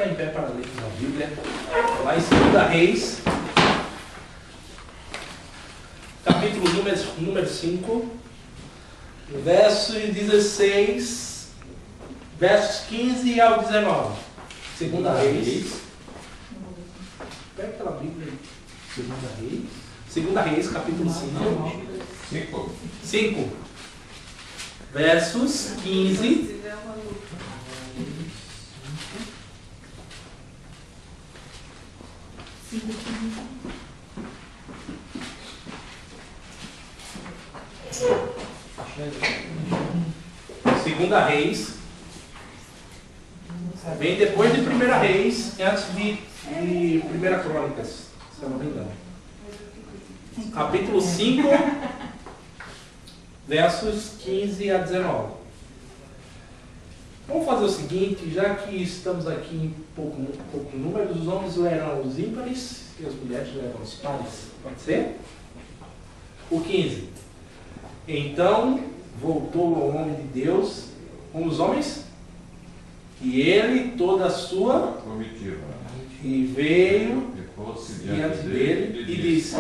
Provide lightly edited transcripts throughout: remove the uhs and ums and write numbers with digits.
ficar em pé para ler a Bíblia. Lá em 2 Reis, capítulo número 5, versos 16, versos 15 ao 19. 2 Reis. Pega aquela Bíblia aí. 2 Reis, capítulo 5. 5. Versos 15. Segunda Reis. Vem depois de 1 Reis e antes de 1 Crônicas, se eu não me engano. Capítulo 5, versos 15 a 19. Vamos fazer o seguinte, já que estamos aqui em pouco número, os homens lerão os ímpares e as mulheres lerão os pares. Pode ser? O 15. Então voltou ao homem de Deus com os homens e ele toda a sua comitiva e veio diante dele e disse: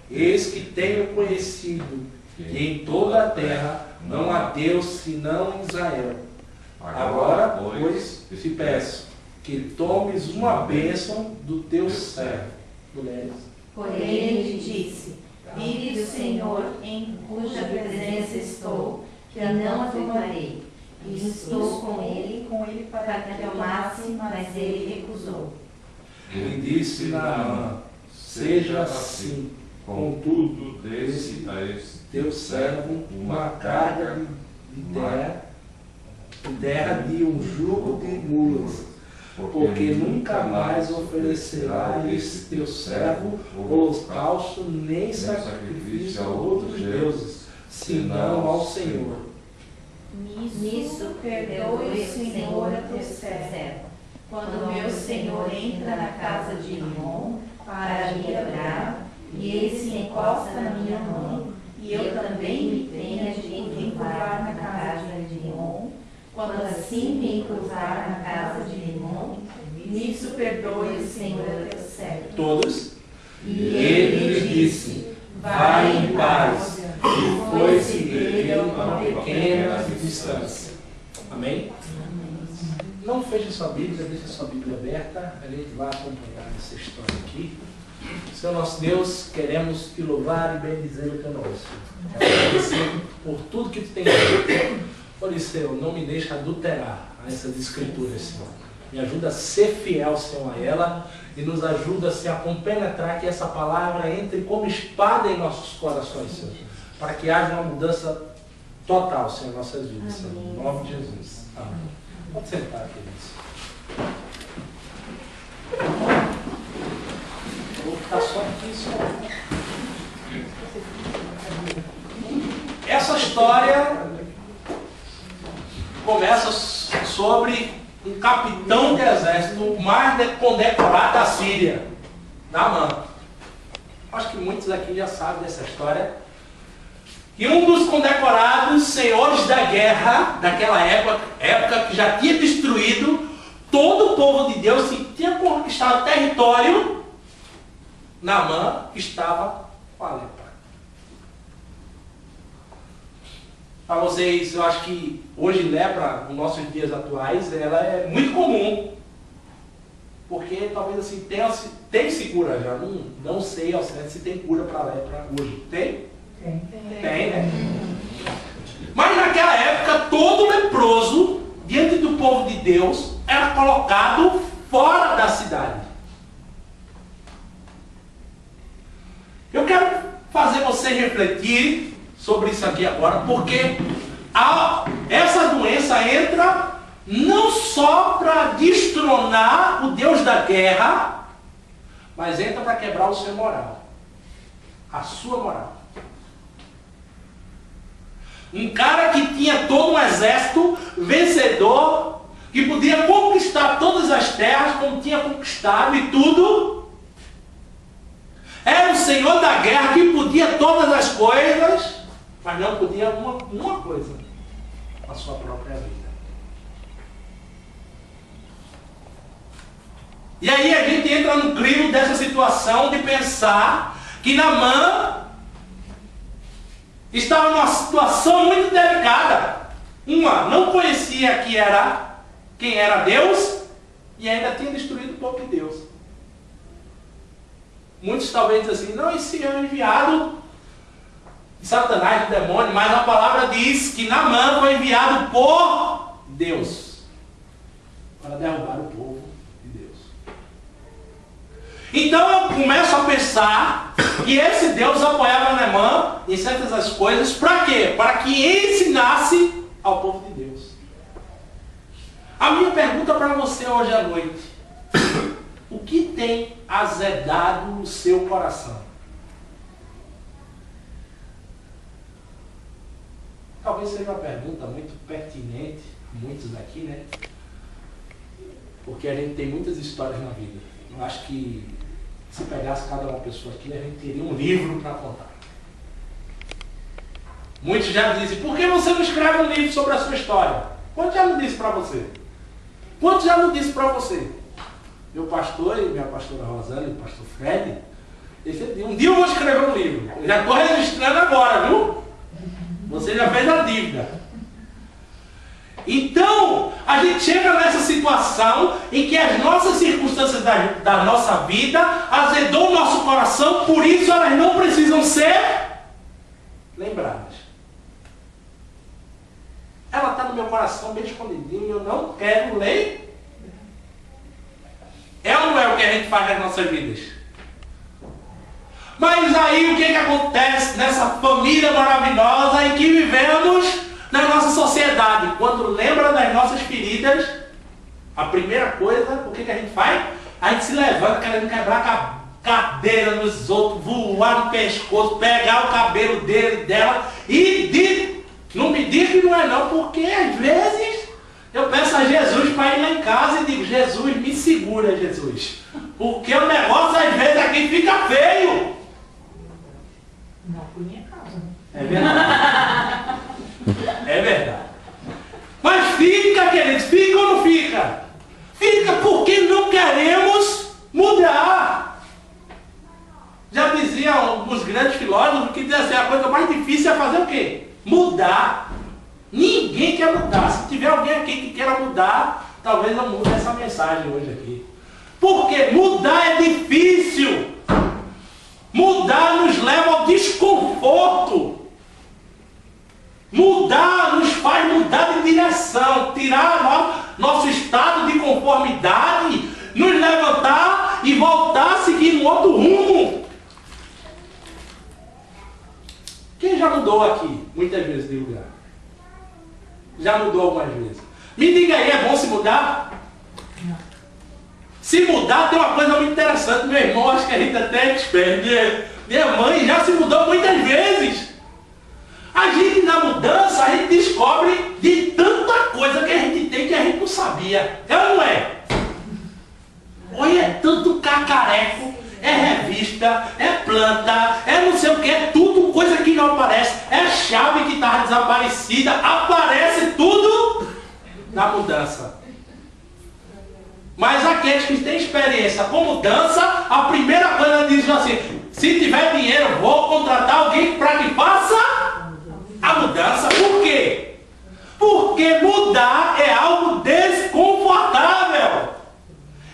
eis que tenho conhecido que em toda a terra não há Deus senão em Israel. Agora, pois, te peço que tomes uma bênção do teu servo. Mulheres. Porém ele disse: vive do Senhor em cuja presença estou, que não a tomarei. E estou com ele para que amasse, mas ele recusou. Ele disse Naamã: seja assim, contudo, desse a esse teu servo uma carga de terra de um jugo de mulas, porque nunca mais oferecerá a esse teu servo holocausto nem sacrifício a outros deuses, senão ao Senhor. Nisso perdoe o Senhor a teu servo. Quando meu Senhor entra na casa de Rimon para me quebrar, e ele se encosta na minha mão, e eu também me tenha de encurvar na casa de Rimon, quando assim me encurvar na casa de Rimon, nisso perdoe o Senhor a teu servo. Todos. E ele lhe disse: vai em paz. E foi-se dele a uma pequena distância. Amém? Não feche sua Bíblia, deixe sua Bíblia aberta. A gente vai acompanhar essa história aqui. Senhor nosso Deus, queremos te louvar e bendizer o teu nome, Senhor. Agradecer por tudo que tu tem feito. Por isso, Senhor, não me deixe adulterar essas escrituras, Senhor. Me ajuda a ser fiel, Senhor, a ela. E nos ajuda, Senhor, a compenetrar que essa palavra entre como espada em nossos corações, Senhor. Para que haja uma mudança total, Senhor, em nossas vidas, Senhor. Em nome de Jesus. Amém. Pode sentar, queridos. Vou ficar só aqui, só. Essa história começa sobre um capitão de exército mais condecorado da Síria, Naamã. Acho que muitos aqui já sabem dessa história. E um dos condecorados senhores da guerra daquela época que já tinha destruído todo o povo de Deus, que tinha conquistado território, Naamã estava com a lepra. Para vocês, eu acho que hoje lepra, nos nossos dias atuais, ela é muito comum. Porque talvez assim, tem-se cura já. Não sei ao certo se tem cura para a lepra hoje. Tem? Tem, né? Mas naquela época, todo leproso, diante do povo de Deus, era colocado fora da cidade. Eu quero fazer você refletir sobre isso aqui agora, porque essa doença entra não só para destronar o Deus da guerra, mas entra para quebrar o seu moral, a sua moral. Um cara que tinha todo um exército vencedor, que podia conquistar todas as terras como tinha conquistado e tudo. Era o Senhor da guerra que podia todas as coisas, mas não podia uma coisa: a sua própria vida. E aí a gente entra no clima dessa situação de pensar que Naamã estava numa situação muito delicada. Não conhecia quem era Deus e ainda tinha destruído o povo de Deus. Muitos talvez dizem assim, não, esse é o enviado de Satanás, do demônio, mas a palavra diz que Naamã foi enviado por Deus para derrubar o povo de Deus. Então eu começo a pensar que esse Deus apoiava Naamã em certas coisas, para quê? Para que ensinasse ao povo de Deus. A minha pergunta para você hoje à noite: o que tem azedado no seu coração? Talvez seja uma pergunta muito pertinente, muitos aqui, né? Porque a gente tem muitas histórias na vida. Eu acho que se pegasse cada uma pessoa aqui, a gente teria um livro para contar. Muitos já me dizem, por que você não escreve um livro sobre a sua história? Quanto já não disse para você? Quanto já não disse para você? Meu pastor e minha pastora Rosana e o pastor Fred, eles sempre dizem, um dia eu vou escrever um livro. Eu já estou registrando agora, viu? Você já fez a dívida. Então, a gente chega nessa situação em que as nossas circunstâncias da nossa vida azedou o nosso coração, por isso elas não precisam ser lembradas. Ela está no meu coração bem escondidinho e eu não quero ler. É ou não é o que a gente faz nas nossas vidas? Mas aí o que acontece nessa família maravilhosa em que vivemos na nossa sociedade? Quando lembra das nossas feridas, a primeira coisa, o que a gente faz? A gente se levanta querendo quebrar a cadeira nos outros, voar no pescoço, pegar o cabelo dele, dela e não me diga que não é não, porque às vezes eu peço a Jesus para ir lá em casa e digo, Jesus, me segura, Jesus. Porque o negócio às vezes aqui fica feio. Não por minha causa. É verdade. É verdade. Mas fica, queridos, fica ou não fica? Fica porque não queremos mudar. Já diziam os grandes filósofos que diziam assim, a coisa mais difícil é fazer o quê? Mudar. Ninguém quer mudar. Se tiver alguém aqui que queira mudar, talvez eu mude essa mensagem hoje aqui. Porque mudar é difícil. Mudar nos leva ao desconforto. Mudar nos faz mudar de direção, tirar nosso estado de conformidade, nos levantar e voltar a seguir um outro rumo. Quem já mudou aqui, muitas vezes, de lugar? Já mudou algumas vezes? Me diga aí, é bom se mudar? Não. Se mudar, tem uma coisa muito interessante. Meu irmão, acho que a gente até é expert. Minha mãe já se mudou muitas vezes. A gente, na mudança, a gente descobre de tanta coisa que a gente tem que a gente não sabia. É ou não é? Olha, é tanto cacareco, é revista, é planta, é não sei o que, é tudo coisa que não aparece. É chave que está desaparecida, aparece tudo na mudança. Mas aqueles que têm experiência com mudança, a primeira coisa diz assim, se tiver dinheiro, vou contratar alguém para que faça a mudança. Por quê? Porque mudar é algo desconfortável.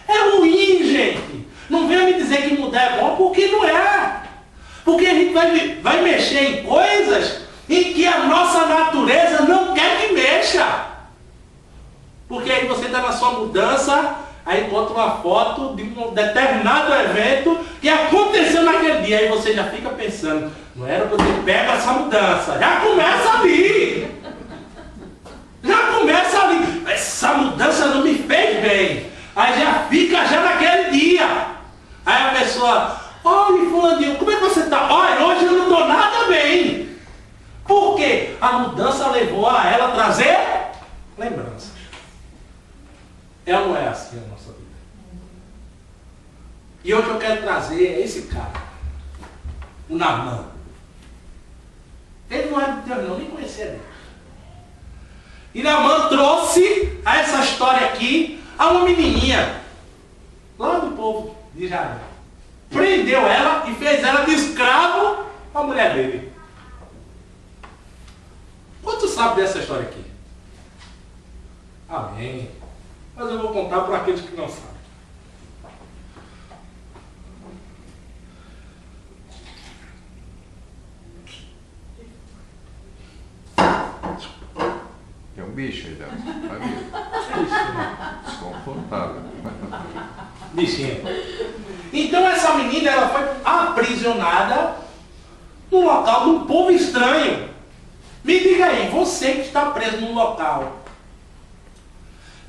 É ruim, gente. Não venha me dizer que mudar é bom, porque não é. Porque a gente vai mexer em coisas em que a nossa natureza não quer que mexa. Porque aí você está na sua mudança, aí encontra uma foto de um determinado evento que aconteceu naquele dia, aí você já fica pensando, não era para eu ter pego essa mudança. Já começa ali. Já começa ali. Essa mudança não me fez bem. Aí já fica já naquele dia. Aí a pessoa, olha, fulaninho, como é que você está? Olha, hoje eu não estou nada bem. Por quê? A mudança levou a ela trazer lembrança. É ou não é assim a nossa vida? E hoje eu quero trazer esse cara, o Naamã. Ele não era de Deus, não, nem conhecia Deus. E Naamã trouxe a essa história aqui a uma menininha, lá povo de Israel. Prendeu ela e fez ela de escravo a mulher dele. Quanto sabe dessa história aqui? Amém. Mas eu vou contar para aqueles que não sabem. Tem um bicho aí dentro. Vai ver. Desconfortável. Bichinho. Então essa menina ela foi aprisionada no local de um povo estranho. Me diga aí, você que está preso num local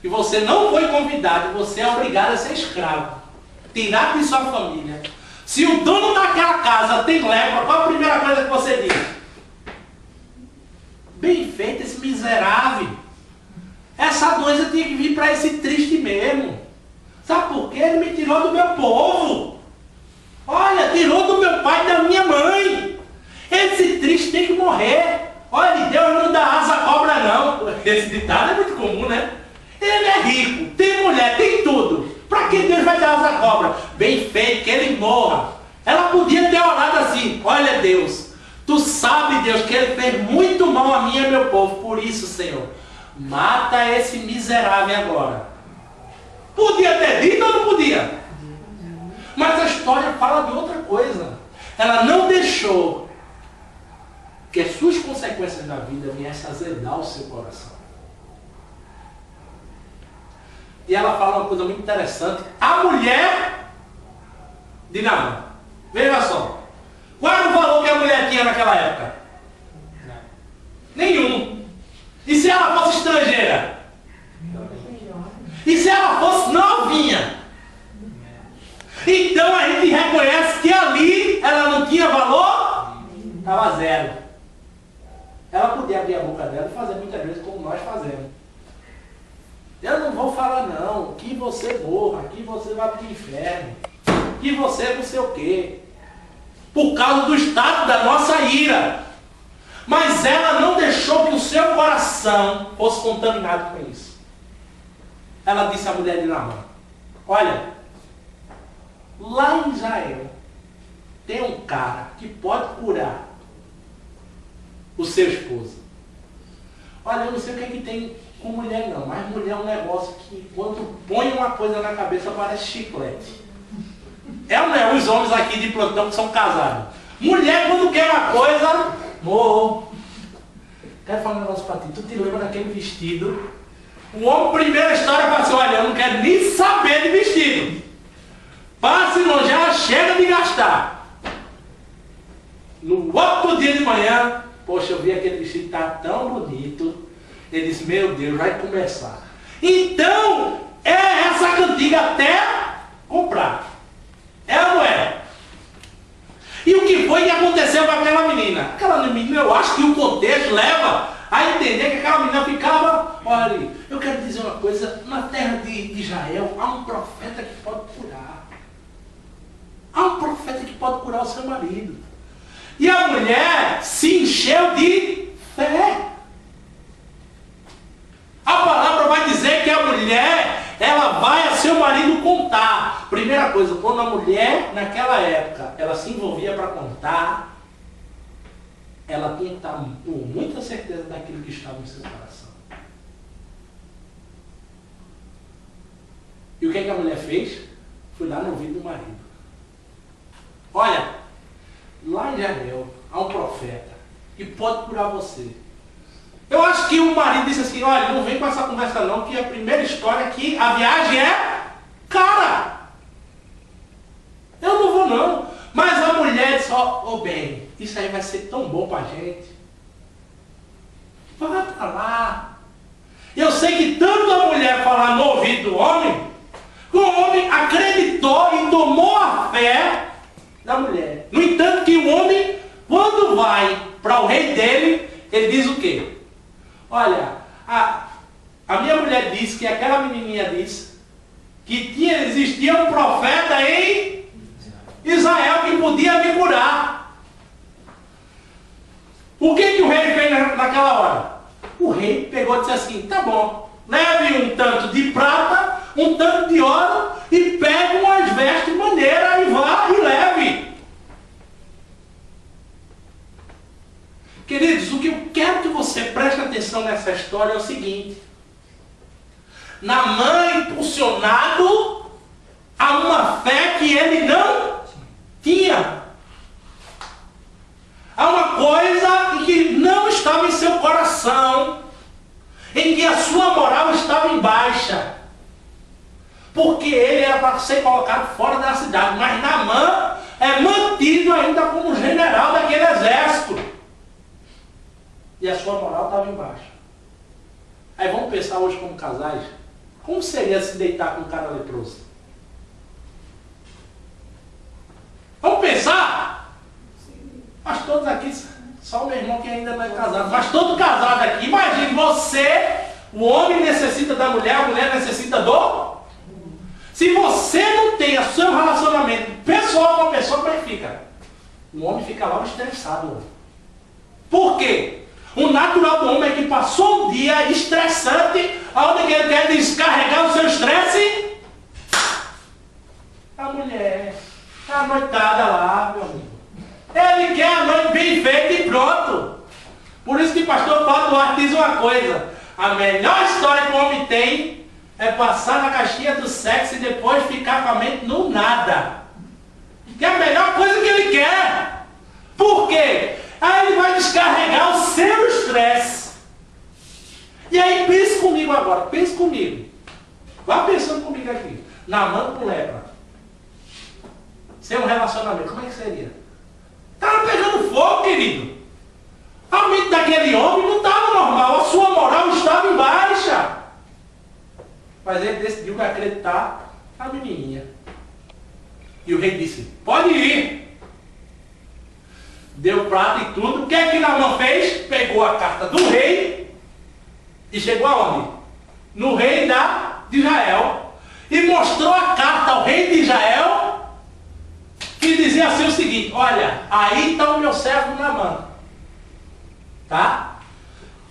e você não foi convidado, você é obrigado a ser escravo, tirado de sua família. Se o dono daquela casa tem lepra, qual a primeira coisa que você diz? Bem feito esse miserável. Essa doença tinha que vir para esse triste mesmo. Sabe por quê? Ele me tirou do meu povo. Olha, tirou do meu pai e da minha mãe. Esse triste tem que morrer. Olha, Deus não dá asa à cobra não. Esse ditado é muito comum, né? Ele é rico, tem mulher, tem tudo. Para que Deus vai dar asa à cobra? Bem feito, que ele morra. Ela podia ter orado assim: olha Deus, tu sabe, Deus, que ele fez muito mal a mim e ao meu povo. Por isso, Senhor, mata esse miserável agora. Podia ter dito ou não podia? Mas a história fala de outra coisa. Ela não deixou que as suas consequências na vida viessem a azedar o seu coração. E ela fala uma coisa muito interessante. A mulher de Naamã. Veja só. Qual era o valor que a mulher tinha naquela época? Nenhum. E se ela fosse estrangeira? E se ela fosse novinha? Então a gente reconhece que ali ela não tinha valor? Estava zero. Ela podia abrir a boca dela e fazer muitas vezes como nós fazemos. Eu não vou falar não, que você morra, que você vá para o inferno, que você não sei o quê. Por causa do estado da nossa ira. Mas ela não deixou que o seu coração fosse contaminado com isso. Ela disse à mulher de Naamã: olha, lá em Israel tem um cara que pode curar o seu esposo. Olha, eu não sei o que é que tem com mulher não, mas mulher é um negócio que quando põe uma coisa na cabeça parece chiclete. É ou não é? Os homens aqui de plantão que são casados. Mulher quando quer uma coisa, morro. Quero falar um negócio pra ti. Tu te lembra daquele vestido? O homem, primeira história, fala assim: olha, eu não quero nem saber de vestido. Passe longe, já chega de gastar. No outro dia de manhã, poxa, eu vi aquele vestido tá tão bonito. Ele disse: meu Deus, vai começar. Então, é essa cantiga até comprar. É ou não é? E o que foi que aconteceu com aquela menina? Aquela menina, eu acho que o contexto leva a entender que aquela menina ficava: olha, eu quero dizer uma coisa, na terra de Israel há um profeta que pode curar. Há um profeta que pode curar o seu marido. E a mulher se encheu de fé. A palavra vai dizer que a mulher, ela vai a seu marido contar. Primeira coisa, quando a mulher, naquela época, ela se envolvia para contar, ela tinha que estar com muita certeza daquilo que estava no seu coração. E o que é que a mulher fez? Foi lá no ouvido do marido: olha, lá em Israel há um profeta que pode curar você. Eu acho que o marido disse assim: olha, não vem com essa conversa não, que a primeira história é que a viagem é cara. Eu não vou não. Mas a mulher disse: ó, bem, isso aí vai ser tão bom pra gente. Vai pra lá. Eu sei que tanto a mulher falar no ouvido do homem, que o homem acreditou e tomou a fé da mulher. No entanto que o homem, quando vai para o rei dele, ele diz o quê? Olha, a minha mulher disse que aquela menininha disse que existia um profeta em Israel que podia me curar. O que o rei fez naquela hora? O rei pegou e disse assim: tá bom, leve um tanto de prata, um tanto de ouro e pegue umas vestes maneiras e vá e leve. Queridos, o que eu quero que você preste atenção nessa história é o seguinte. Naamã é impulsionado a uma fé que ele não tinha. Há uma coisa que não estava em seu coração, em que a sua moral estava em baixa. Porque ele era para ser colocado fora da cidade. Mas Naamã é mantido ainda como general daquele exército. E a sua moral estava em baixa. Aí vamos pensar hoje como casais. Como seria se deitar com um cara leproso? Vamos pensar? Mas todos aqui, só o meu irmão que ainda não é casado, mas todo casado aqui, imagine você, o homem necessita da mulher, a mulher necessita do... Se você não tem o seu relacionamento pessoal com a pessoa, como é que fica? O homem fica logo estressado. Por quê? O natural do homem é que passou um dia estressante, onde ele quer descarregar o seu estresse. A mulher, a noitada lá, meu amigo. Ele quer a noite bem feita e pronto. Por isso que o pastor Paulo Duarte diz uma coisa. A melhor história que o homem tem é passar na caixinha do sexo e depois ficar com a mente no nada. Que é a melhor coisa que ele quer. Por quê? Aí ele vai descarregar o seu estresse. E aí pense comigo agora, pense comigo. Vá pensando comigo aqui. Naamã com lepra. Sem um relacionamento, como é que seria? Estava pegando fogo, querido. A mente daquele homem não estava normal, a sua moral estava em baixa. Mas ele decidiu acreditar na menininha. E o rei disse, pode ir. Deu prato e tudo. O que é que Naamã fez? Pegou a carta do rei e chegou aonde? No rei de Israel. E mostrou a carta ao rei de Israel, que dizia assim o seguinte, olha, aí está o meu servo Naamã. Tá?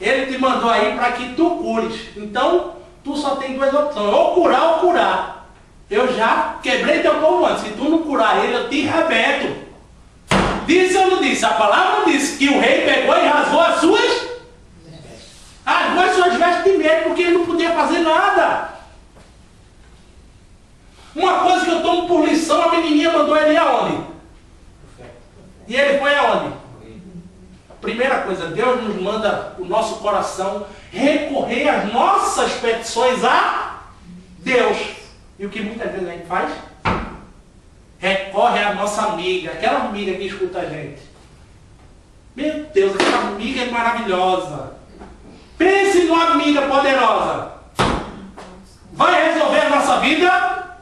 Ele te mandou aí para que tu cures. Então, tu só tem duas opções, ou curar ou curar. Eu já quebrei teu povo antes. Se tu não curar ele, eu te arrebento. Disse ou não disse? A palavra não disse que o rei pegou e rasgou as suas vestes de medo, porque ele não podia fazer nada. Uma coisa que eu tomo por lição, a menininha mandou ele ir aonde? E ele foi aonde? Primeira coisa, Deus nos manda o nosso coração recorrer às nossas petições a Deus. E o que muitas vezes a gente faz? Recorre à nossa amiga, aquela amiga que escuta a gente. Meu Deus, aquela amiga é maravilhosa. Pense numa amiga poderosa. Vai resolver a nossa vida?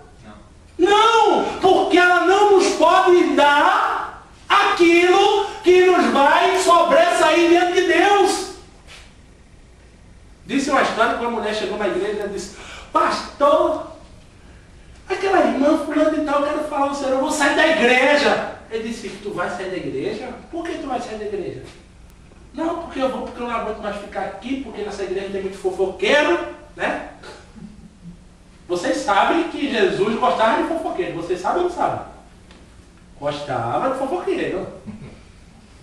Não, porque ela não nos pode dar aquilo que nos vai sobressair diante de Deus. Disse uma história que uma mulher chegou na igreja e disse, pastor, aquela irmã fulana de tal, eu quero falar ao Senhor, eu vou sair da igreja. Ele disse, tu vai sair da igreja? Por que tu vai sair da igreja? Não, porque eu não aguento mais ficar aqui, porque nessa igreja tem muito fofoqueiro, né? Vocês sabem que Jesus gostava de fofoqueiro, vocês sabem ou não sabem? Gostava de fofoqueiro.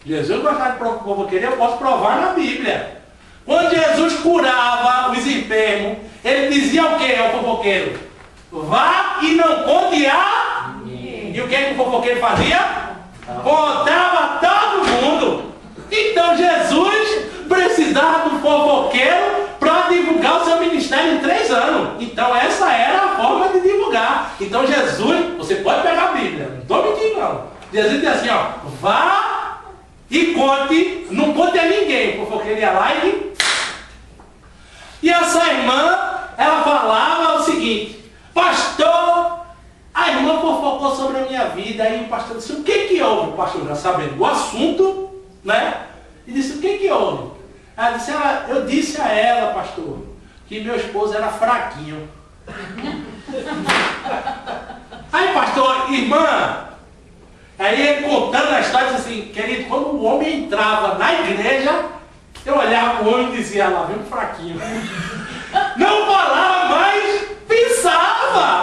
Jesus gostava de fofoqueiro, eu posso provar na Bíblia. Quando Jesus curava os enfermos, ele dizia o que ao fofoqueiro? Vá e não conte a ninguém. E o que o fofoqueiro fazia? Contava todo mundo. Então Jesus precisava do fofoqueiro para divulgar o seu ministério em 3 anos. Então essa era a forma de divulgar. Então Jesus, você pode pegar a Bíblia, não estou mentindo não. Jesus diz assim, ó, vá e conte, não conte a ninguém. O fofoqueiro ia lá e essa irmã, ela falava o seguinte, pastor, a irmã fofocou sobre a minha vida. Aí o pastor disse, o que houve? O pastor já sabendo do assunto, né? E disse, o que houve? Ela disse, eu disse a ela, pastor, que meu esposo era fraquinho. Aí, pastor, irmã, aí ele contando a história, disse assim, querido, quando o homem entrava na igreja, eu olhava para o homem e dizia, lá vem um fraquinho. Não falava mais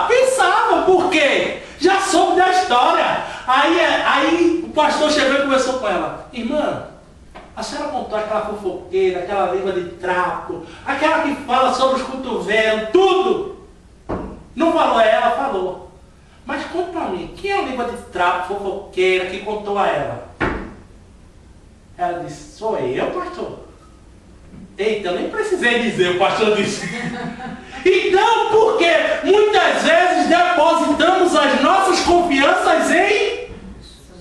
Pensava, por quê? Já soube da história. Aí o pastor chegou e conversou com ela. Irmã, a senhora contou aquela fofoqueira, aquela língua de trapo, aquela que fala sobre os cotovelos, tudo. Não falou ela, falou. Mas conta pra mim, quem é a língua de trapo, fofoqueira, que contou a ela? Ela disse, sou eu, pastor. Eita, eu nem precisei dizer, o pastor disse. Então, porque muitas vezes depositamos as nossas confianças em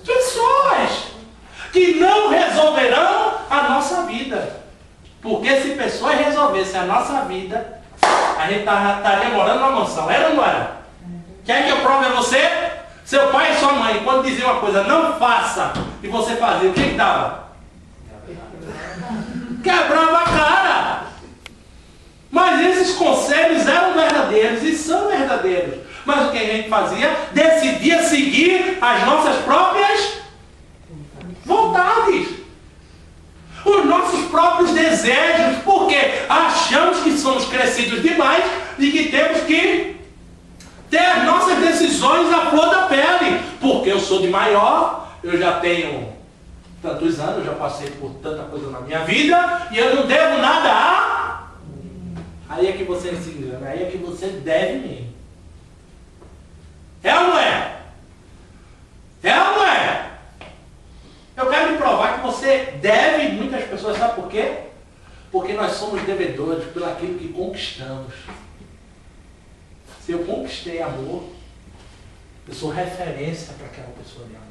pessoas que não resolverão a nossa vida. Porque se pessoas resolvessem a nossa vida, a gente estaria morando numa mansão. Era ou não era? Quer que eu prove a você? Seu pai e sua mãe, quando diziam uma coisa, não faça, e você fazia, o que dava? Quebrava a cara. Mas esses conselhos eram verdadeiros e são verdadeiros. Mas o que a gente fazia? Decidia seguir as nossas próprias vontades, os nossos próprios desejos, porque achamos que somos crescidos demais e que temos que ter as nossas decisões à flor da pele. Porque eu sou de maior, eu já tenho tantos anos, já passei por tanta coisa na minha vida e eu não devo nada a... Aí é que você se engana, aí é que você deve mesmo. É ou não é? É ou não é? Eu quero lhe provar que você deve muitas pessoas, sabe por quê? Porque nós somos devedores pelo aquilo que conquistamos. Se eu conquistei amor, eu sou referência para aquela pessoa de amor.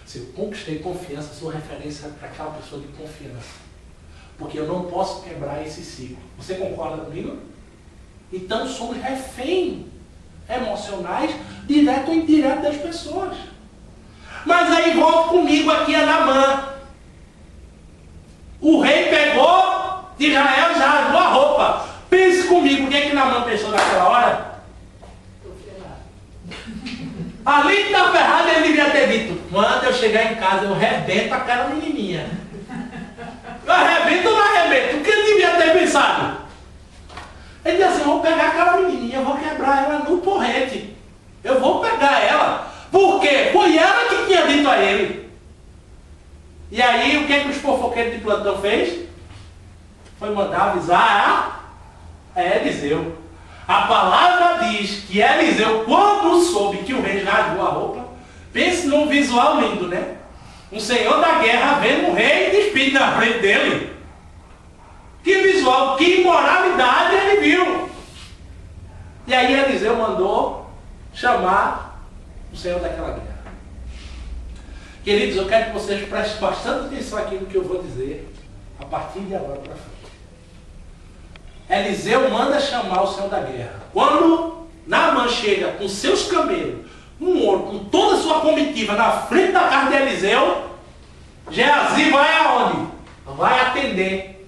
Se eu conquistei confiança, eu sou referência para aquela pessoa de confiança. Porque eu não posso quebrar esse ciclo. Você concorda comigo? Então somos refém emocionais, direto ou indireto das pessoas. Mas aí volta comigo aqui a Naamã. O rei pegou de Israel e já rasgou a roupa. Pense comigo, o que é que Naamã pensou naquela hora? Ali que está ferrado, ele devia ter dito, quando eu chegar em casa, eu arrebento aquela menininha. Eu arrebento ou não arrebento? O que ele devia ter pensado? Ele disse assim, eu vou pegar aquela menininha, eu vou quebrar ela no porrete. Eu vou pegar ela. Por quê? Foi ela que tinha dito a ele. E aí, o que é que os fofoqueiros de plantão fez? Foi mandar avisar a Eliseu. A palavra diz que Eliseu, quando soube que o rei rasgou a roupa, pense num visual lindo, né? Um senhor da guerra vendo o rei despido na frente dele. Que visual, que imoralidade ele viu. E aí Eliseu mandou chamar o senhor daquela guerra. Queridos, eu quero que vocês prestem bastante atenção aqui no que eu vou dizer a partir de agora para frente. Eliseu manda chamar o senhor da guerra. Quando Naamã chega com seus camelos, um ouro, com toda a sua comitiva na frente da casa de Eliseu, Geazi vai aonde? Vai atender.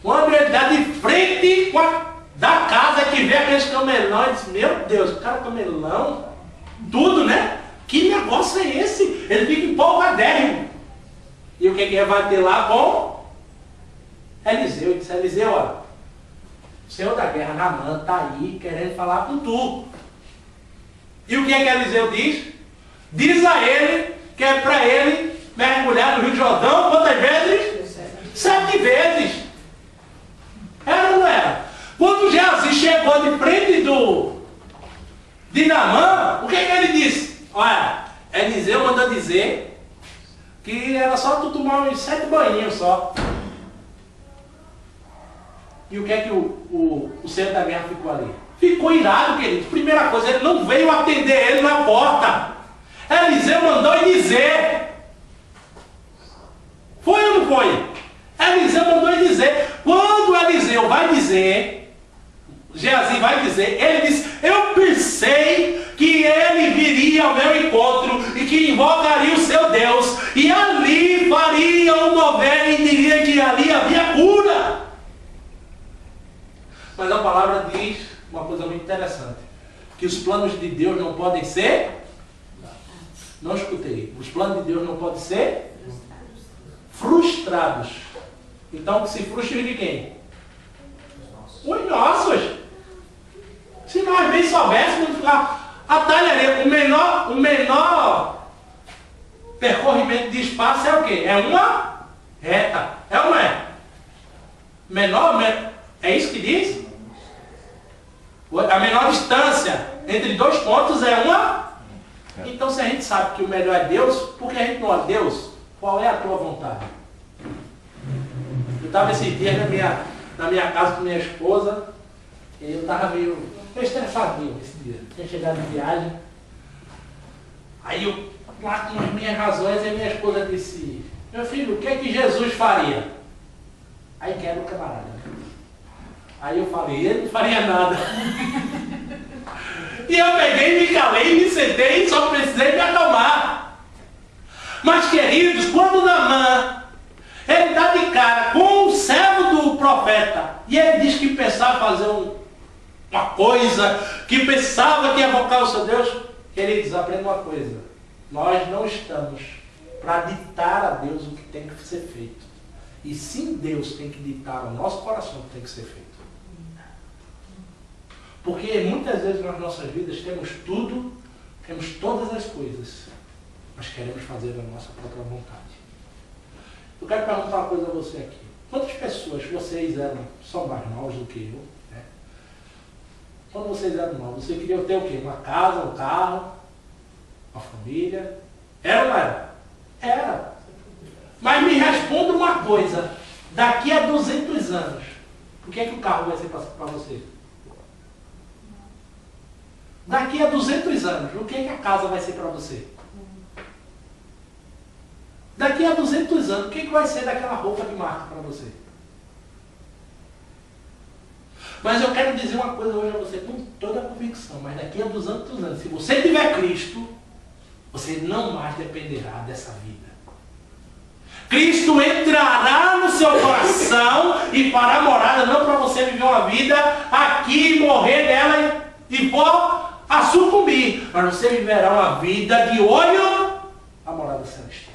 Quando ele dá de frente da casa que vê aqueles camelão, ele diz, meu Deus, cara, camelão, tudo, né? Que negócio é esse? Ele fica empolgadérrimo. E o que ele vai ter lá com Eliseu? Ele disse, Eliseu, ó, o senhor da guerra, Naamã, está aí querendo falar com tu. E o que é que Eliseu diz? Diz a ele que é para ele mergulhar no Rio Jordão quantas vezes? 7 vezes. Era ou não era? Quando Geazi chegou de frente de Naamã, o que é que ele disse? Olha, Eliseu manda dizer que era só tu tomar uns 7 banhinhos só. E o que é que o senhor da guerra ficou ali? Ficou irado, querido. Primeira coisa, ele não veio atender ele na porta. Eliseu mandou ele dizer. Foi ou não foi? Eliseu mandou ele dizer. Quando Eliseu vai dizer, Geazi vai dizer, ele diz, eu pensei que ele viria ao meu encontro e que invocaria o seu Deus. E ali faria um mover e diria que ali havia cura. Mas a palavra diz uma coisa muito interessante. Que os planos de Deus não podem ser... Não escutei. Os planos de Deus não podem ser... frustrados. Então, que se frustre de quem? Os nossos. Se nós bem soubéssemos, a talharia, o menor percorrimento de espaço é o quê? É uma reta. É ou não é? Menor, é isso que diz? A menor distância entre dois pontos é uma. Então, se a gente sabe que o melhor é Deus, por que a gente não olha Deus? Qual é a tua vontade? Eu estava esses dias na minha casa com minha esposa, e eu estava meio estressadinho esse dia. Tinha chegado de viagem. Aí eu, lá com as minhas razões, e minha esposa disse: meu filho, o que é que Jesus faria? Aí quebra o camarada. Aí eu falei: ele não faria nada. E eu peguei, me calei, me sentei e só precisei me acalmar. Mas, queridos, quando Naamã, ele dá de cara com o servo do profeta, e ele diz que pensava fazer uma coisa, que pensava que ia invocar o seu Deus, queridos, aprenda uma coisa: nós não estamos para ditar a Deus o que tem que ser feito. E sim, Deus tem que ditar ao nosso coração o que tem que ser feito. Porque muitas vezes nas nossas vidas temos tudo, temos todas as coisas, mas queremos fazer a nossa própria vontade. Eu quero perguntar uma coisa a você aqui. Quantas pessoas vocês são mais novos do que eu? Né? Quando vocês eram novos, você queria ter o quê? Uma casa, um carro, uma família? Era ou não era? Era. Mas me responda uma coisa. Daqui a 200 anos, o que é que o carro vai ser para você? Daqui a 200 anos, o que é que a casa vai ser para você? Daqui a 200 anos, o que é que vai ser daquela roupa de marca para você? Mas eu quero dizer uma coisa hoje a você com toda a convicção, mas daqui a 200 anos, se você tiver Cristo, você não mais dependerá dessa vida. Cristo entrará no seu coração e fará morada, não para você viver uma vida aqui, morrer nela e for a sucumbir, mas você viverá uma vida de olho à morada celestial.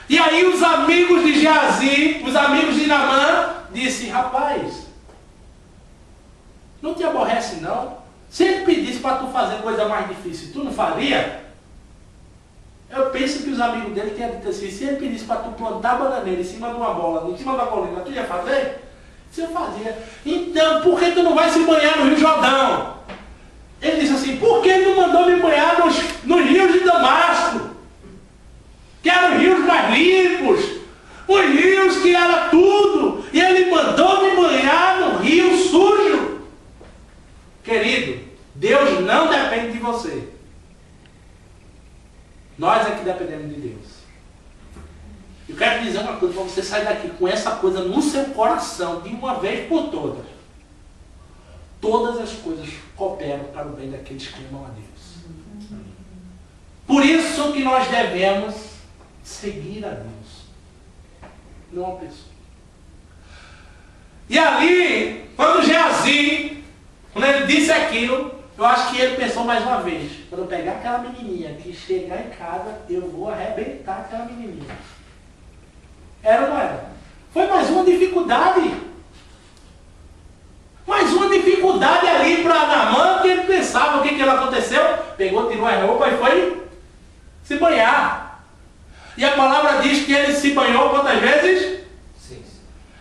E aí os amigos de Geazi, os amigos de Naamã, disse: rapaz, não te aborrece não? Se ele pedisse para tu fazer coisa mais difícil, tu não faria? Eu penso que os amigos dele tinham dito assim: se ele pedisse para tu plantar bananeira em cima de uma bola, em cima da colina, tu ia fazer? Se eu fazia. Então, por que tu não vai se banhar no Rio Jordão? Ele disse assim: por que ele não mandou me banhar nos rios de Damasco? Que eram rios mais limpos, os rios que era tudo, e ele mandou me banhar no rio sujo. Querido, Deus não depende de você. Nós é que dependemos de Deus. Eu quero dizer uma coisa para você sair daqui com essa coisa no seu coração, de uma vez por todas. Todas as coisas cooperam para o bem daqueles que amam a Deus. Por isso que nós devemos seguir a Deus, não a pessoa. E ali, quando Geazi, quando ele disse aquilo, eu acho que ele pensou mais uma vez: quando eu pegar aquela menininha que chegar em casa, eu vou arrebentar aquela menininha. Era ou não era? Foi mais uma dificuldade. Mais uma dificuldade ali para Naamã, que ele pensava. O que aconteceu? Pegou, tirou a roupa e foi se banhar. E a palavra diz que ele se banhou quantas vezes? 6.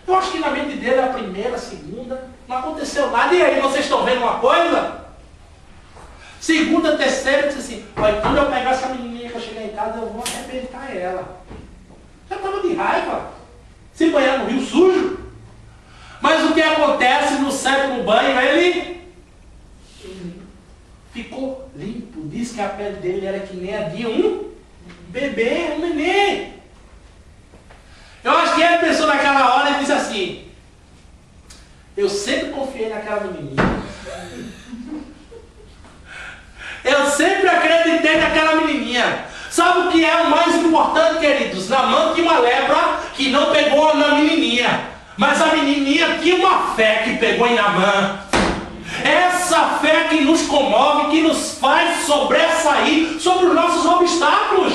Eu acho que na mente dele a primeira, a segunda, não aconteceu nada. E aí, vocês estão vendo uma coisa? Segunda, terceira, disse assim: olha, quando eu pegar essa menininha que eu chegar em casa, eu vou arrebentar ela. Já estava de raiva, se banhar no rio sujo. Mas o que acontece no sétimo banho? Ele ficou limpo. Diz que a pele dele era que nem a de um bebê, um neném. Eu acho que ele pensou naquela hora e disse assim: eu sempre confiei naquela menininha. Eu sempre acreditei naquela menininha. Sabe o que é o mais importante, queridos? Naamã tinha uma lepra que não pegou na menininha, mas a menininha tinha uma fé que pegou em Naamã. Essa fé que nos comove, que nos faz sobressair sobre os nossos obstáculos.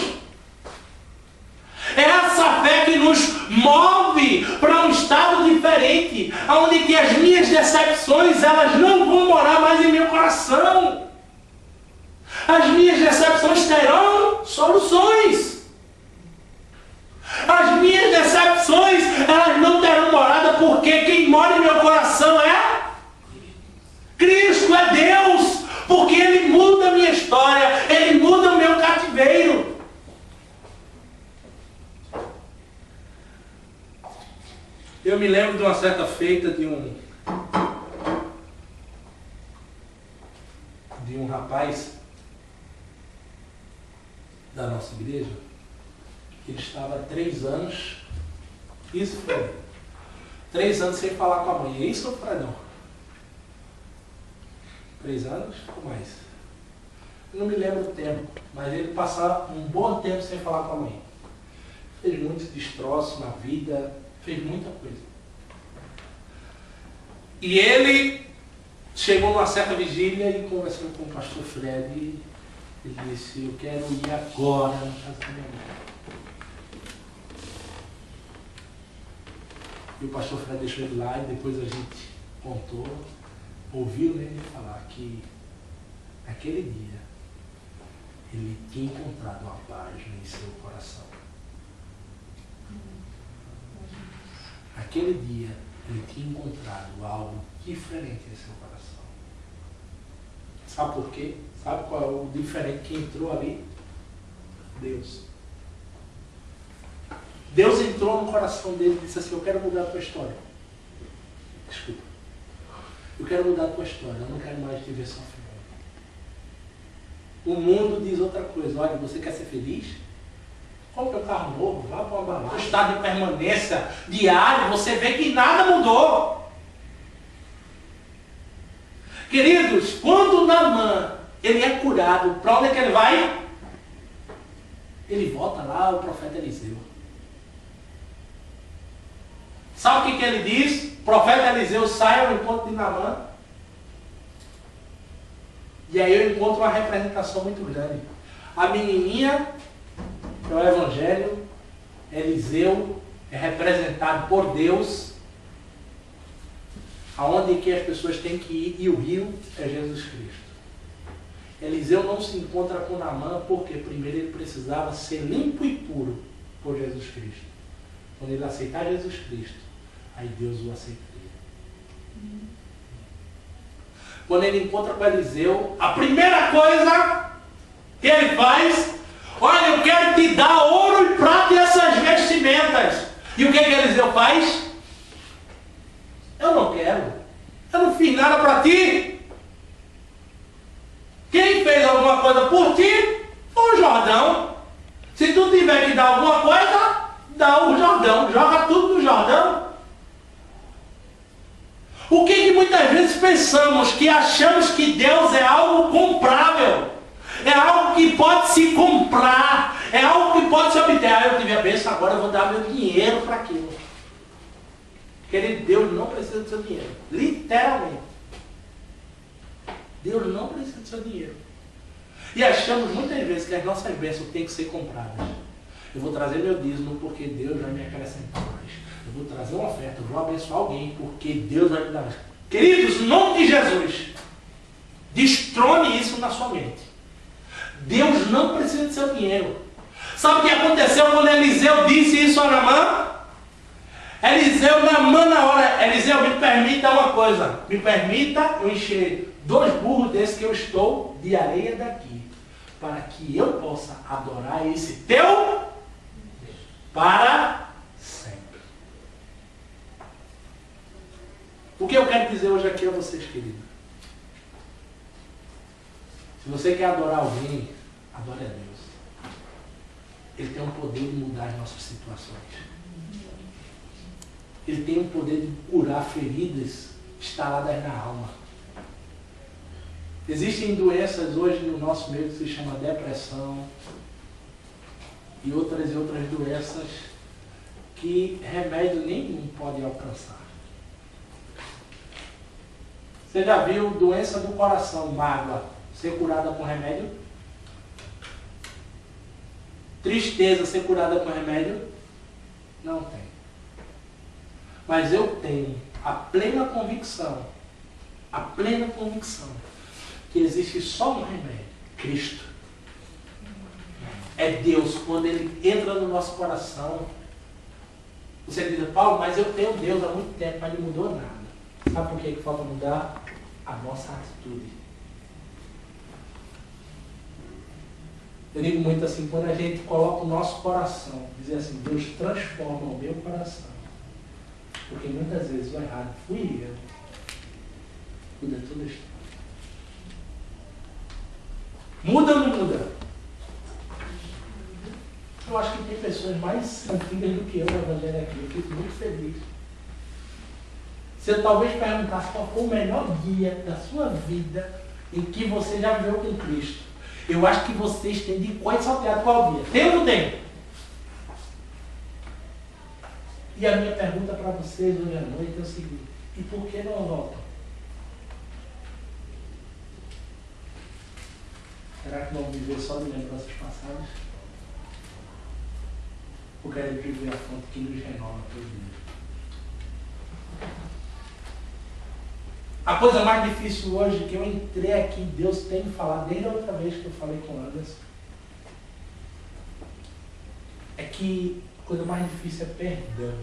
Essa fé que nos move para um estado diferente. diferente, onde que as minhas decepções, elas não vão morar mais em meu coração. As minhas decepções terão soluções. As minhas decepções, elas não terão morada, porque quem mora em meu coração é Cristo, é Deus. Porque Ele muda a minha história, Ele muda o meu cativeiro. Eu me lembro de uma certa feita de um rapaz da nossa igreja. Ele estava há 3 anos, isso foi 3 anos sem falar com a mãe. É isso ou Fredão? 3 anos ou mais? Eu não me lembro do tempo, mas ele passava um bom tempo sem falar com a mãe. Fez muitos destroços na vida, fez muita coisa. E ele chegou numa certa vigília e conversando com o pastor Fred, ele disse: eu quero ir agora na casa da minha mãe. E o pastor Fred deixou ele lá e depois a gente contou, ouviu ele falar que naquele dia ele tinha encontrado uma paz em seu coração. Naquele dia ele tinha encontrado algo diferente em seu coração. Sabe por quê? Sabe qual é o diferente que entrou ali? Deus. Deus entrou no coração dele e disse assim: eu quero mudar a tua história. Desculpa. Eu quero mudar a tua história. Eu não quero mais te ver sofrendo. O mundo diz outra coisa. Olha, você quer ser feliz? Compre um carro novo, vá para uma balada. O estado de permanência diário, você vê que nada mudou. Queridos, quando Naamã ele é curado, para onde é que ele vai? Ele volta lá ao profeta Eliseu. Sabe o que ele diz? O profeta Eliseu sai ao encontro de Naamã. E aí eu encontro uma representação muito grande. A menininha é o Evangelho, Eliseu é representado por Deus, aonde que as pessoas têm que ir, e o rio é Jesus Cristo. Eliseu não se encontra com Naamã porque primeiro ele precisava ser limpo e puro por Jesus Cristo. Quando ele aceitar Jesus Cristo, aí Deus o aceitaria. Quando ele encontra com Eliseu, a primeira coisa que ele faz: olha, eu quero te dar ouro e prata e essas vestimentas. E o que Eliseu faz? Eu não quero. Eu não fiz nada para ti. Quem fez alguma coisa por ti foi o Jordão. Se tu tiver que dar alguma coisa, dá o Jordão. Joga tudo no Jordão. O que muitas vezes pensamos? Que achamos que Deus é algo comprável. É algo que pode se comprar. É algo que pode se obter. Ah, eu tive a bênção, agora eu vou dar meu dinheiro para aquilo. Querido, Deus não precisa do seu dinheiro. Literalmente. Deus não precisa do seu dinheiro. E achamos muitas vezes que as nossas bênçãos têm que ser compradas. Eu vou trazer meu dízimo porque Deus vai me acrescentar mais. Eu vou trazer uma oferta, eu vou abençoar alguém porque Deus vai me dar mais. Queridos, em nome de Jesus, destrone isso na sua mente. Deus não precisa do seu dinheiro. Sabe o que aconteceu quando Eliseu disse isso a Naamã? Naamã na hora: Eliseu, me permita uma coisa. Me permita eu encher 2 burros desses que eu estou de areia daqui, para que eu possa adorar esse teu para sempre. O que eu quero dizer hoje aqui a vocês, queridos? Se você quer adorar alguém, adore a Deus. Ele tem o poder de mudar as nossas situações. Ele tem o poder de curar feridas instaladas na alma. Existem doenças hoje no nosso meio que se chama depressão e outras doenças que remédio nenhum pode alcançar. Você já viu doença do coração, mágoa, ser curada com remédio? Tristeza ser curada com remédio? Não tem. Mas eu tenho a plena convicção que existe só um remédio, Cristo. É Deus, quando Ele entra no nosso coração. Você diz, Paulo, mas eu tenho Deus há muito tempo, mas não mudou nada. Sabe por que falta mudar? A nossa atitude. Eu digo muito assim, quando a gente coloca o nosso coração, dizer assim, Deus transforma o meu coração. Porque muitas vezes o errado fui eu. Muda toda a história. Muda ou não muda? Eu acho que tem pessoas mais antigas do que eu no Evangelho aqui. Eu fico muito feliz. Se eu talvez perguntasse qual foi o melhor dia da sua vida em que você já viveu com Cristo, eu acho que vocês têm de coisa salteado qual dia. Tem ou não tem? E a minha pergunta para vocês hoje à noite é o seguinte: e por que não voltam? Será que vão viver só de lembranças passadas? Ou querem viver a fonte que nos renova todos os dias? A coisa mais difícil hoje que eu entrei aqui, Deus tem me falado desde a outra vez que eu falei com o Anderson, é que a coisa mais difícil é perdão.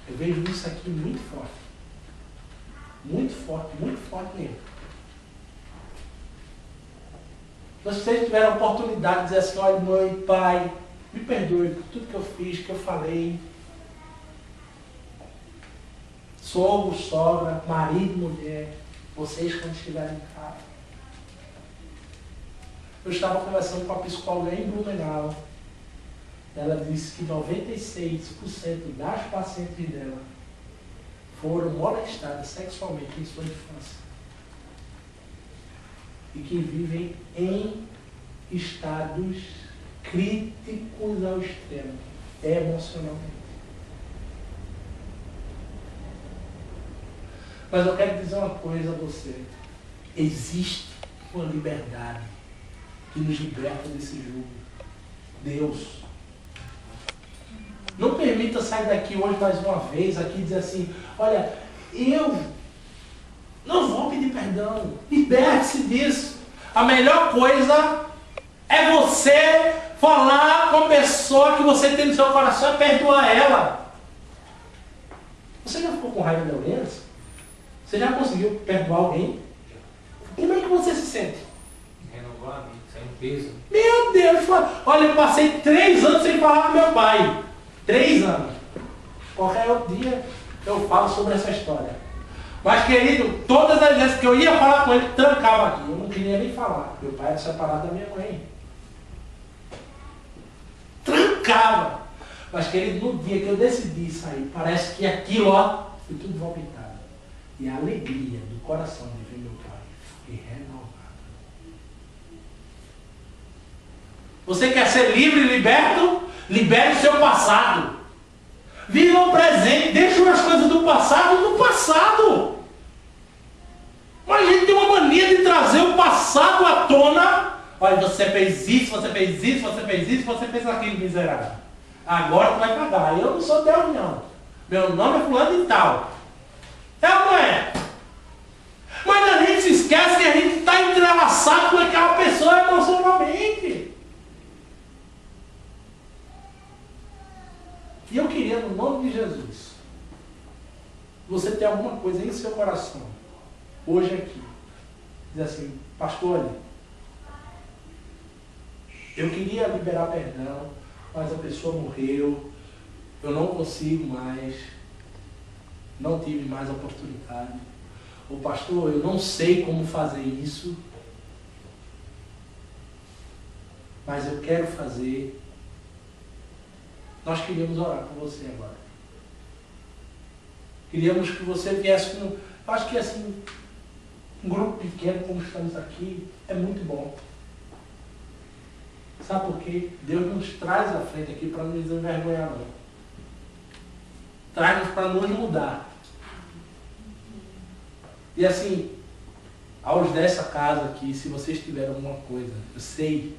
Eu vejo isso aqui muito forte. Muito forte mesmo. Se vocês tiverem a oportunidade de dizer assim, olha, mãe, pai, me perdoe por tudo que eu fiz, que eu falei. Sogro, sogra, marido, mulher, vocês quando estiverem em casa. Eu estava conversando com a psicóloga em Blumenau. Ela disse que 96% das pacientes dela foram molestadas sexualmente em sua infância. E que vivem em estados críticos ao extremo, emocionalmente. Mas eu quero dizer uma coisa a você. Existe uma liberdade que nos liberta desse jugo. Deus. Não permita sair daqui hoje mais uma vez aqui e dizer assim, olha, eu não vou pedir perdão. Liberte-se disso. A melhor coisa é você falar com a pessoa que você tem no seu coração e perdoar ela. Você já ficou com raiva de alguém? Você já conseguiu perdoar alguém? Como é que você se sente? Renovar, amigo, isso é um peso. Meu Deus, olha, eu passei 3 anos sem falar com meu pai. 3 anos. Qualquer outro dia eu falo sobre essa história. Mas, querido, todas as vezes que eu ia falar com ele, trancava aqui. Eu não queria nem falar. Meu pai era separado da minha mãe. Trancava. Mas, querido, no dia que eu decidi sair, parece que aquilo, ó, foi tudo palpitado. E a alegria do coração de ver meu pai foi renovada. Você quer ser livre e liberto? Libere o seu passado. Viva o presente. Deixa as coisas do passado no passado. Mas a gente tem uma mania de trazer o passado à tona. Olha, você fez isso, você fez isso, você fez isso, você fez aquilo, miserável. Agora tu vai pagar. Eu não sou Deus, não. Meu nome é fulano de tal. É ou não é? Mas a gente se esquece que a gente está entrelaçado com aquela pessoa emocionalmente. E eu queria, no nome de Jesus, você ter alguma coisa em seu coração, hoje aqui, dizer assim, pastor, olha, eu queria liberar perdão, mas a pessoa morreu, eu não consigo mais, não tive mais oportunidade. Ô pastor, eu não sei como fazer isso, mas eu quero fazer. Nós queríamos orar por você agora. Queríamos que você viesse com, acho que assim, um grupo pequeno como estamos aqui, é muito bom. Sabe por quê? Deus nos traz à frente aqui para não nos envergonhar, não. Traz-nos para nos mudar. E assim, aos dessa casa aqui, se vocês tiverem alguma coisa, eu sei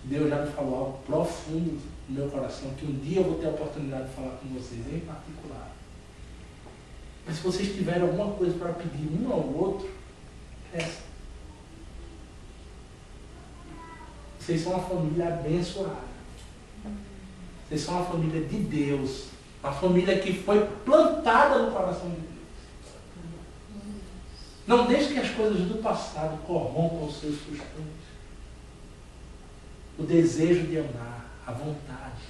Deus já me falou algo profundo no meu coração, que um dia eu vou ter a oportunidade de falar com vocês em particular. Mas se vocês tiverem alguma coisa para pedir um ao outro, peça. Vocês são uma família abençoada. Vocês são uma família de Deus. Uma família que foi plantada no coração de Deus. Não deixe que as coisas do passado corrompam os seus costumes. O desejo de amar, a vontade.